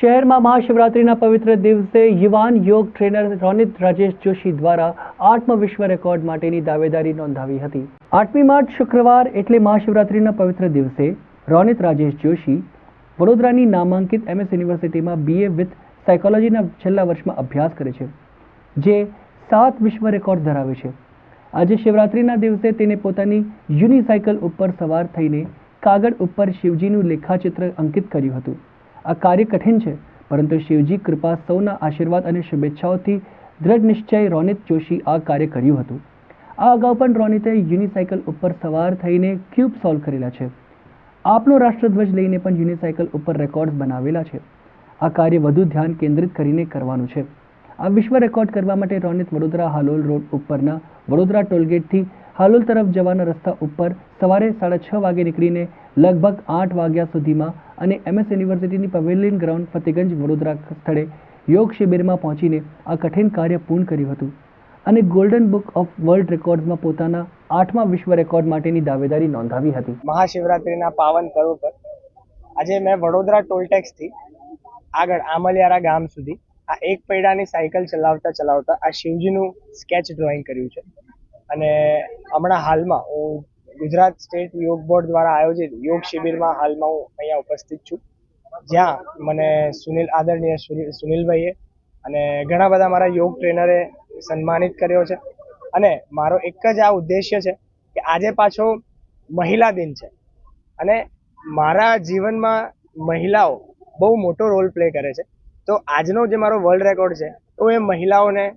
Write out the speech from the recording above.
શહેરમાં મહાશિવરાત્રિના પવિત્ર દિવસે યુવાન યોગ ટ્રેનર રોનિત રાજેશ જોશી દ્વારા 8મા વિશ્વ રેકોર્ડ માટેની દાવેદારી નોંધાવી હતી। 8મી માર્ચ શુક્રવાર એટલે મહાશિવરાત્રિના પવિત્ર દિવસે રોનિત રાજેશ જોશી વડોદરાની નામાંકિત MS યુનિવર્સિટીમાં BA વિથ સાયકોલોજીના છેલ્લા વર્ષમાં અભ્યાસ કરે છે, જે 7 વિશ્વ રેકોર્ડ ધરાવે છે। આજે શિવરાત્રિના દિવસે તેને પોતાની યુનિસાયકલ ઉપર સવાર થઈને કાગળ ઉપર શિવજીનું લેખાચિત્ર અંકિત કર્યું હતું। આ કાર્ય કઠિન છે, પરંતુ શિવજી કૃપા, સૌના આશીર્વાદ અને શુભેચ્છાઓથી દ્રઢ નિશ્ચય રોનિત જોશી આ કાર્ય કર્યું હતું। આ અગાઉ પણ રોનિતે યુનિસાયકલ ઉપર સવાર થઈને ક્યુબ સોલ્વ કરેલા છે। આપનો રાષ્ટ્રધ્વજ લઈને પણ યુનિસાયકલ ઉપર રેકોર્ડ્સ બનાવેલા છે। આ કાર્ય વધુ ધ્યાન કેન્દ્રિત કરીને કરવાનું છે। આ વિશ્વ રેકોર્ડ કરવા માટે રોનિત વડોદરા હાલોલ રોડ ઉપરના વડોદરા ટોલગેટથી હાલોલ તરફ જવાના રસ્તા ઉપર સવારે 6:30 વાગે નીકળીને લગભગ 8 વાગ્યા સુધીમાં અને MS યુનિવર્સિટીની પવેલિયન ગ્રાઉન્ડ ફતેગંજ વડોદરા સ્થળે યોગ શિબિરમાં પહોંચીને આ કઠિન કાર્ય પૂર્ણ કર્યું હતું અને ગોલ્ડન બુક ઓફ વર્લ્ડ રેકોર્ડ્સમાં પોતાના 8મા વિશ્વ રેકોર્ડ માટેની દાવેદારી નોંધાવી હતી। મહાશિવરાત્રિના પાવન પર્વ પર આજે મેં વડોદરા ટોલટેક્સથી આગળ આમલિયારા ગામ સુધી આ એક પૈડાની સાયકલ ચલાવતા આ શિવજીનું સ્કેચ ડ્રોઈંગ કર્યું છે અને હમણાં હાલમાં હું ગુજરાત સ્ટેટ યોગ બોર્ડ દ્વારા આયોજિત યોગ શિબિરમાં હાલમાં હું અહીંયા ઉપસ્થિત છું, જ્યાં મને આદરણીય સુનિલભાઈએ અને ઘણા બધા મારા યોગ ટ્રેનરે સન્માનિત કર્યો છે અને મારો એક જ આ ઉદ્દેશ્ય છે કે આજે પાછો મહિલા દિન છે અને મારા જીવનમાં મહિલાઓ બહુ મોટો રોલ પ્લે કરે છે, તો આજનો જે મારો વર્લ્ડ રેકોર્ડ છે તો એ મહિલાઓને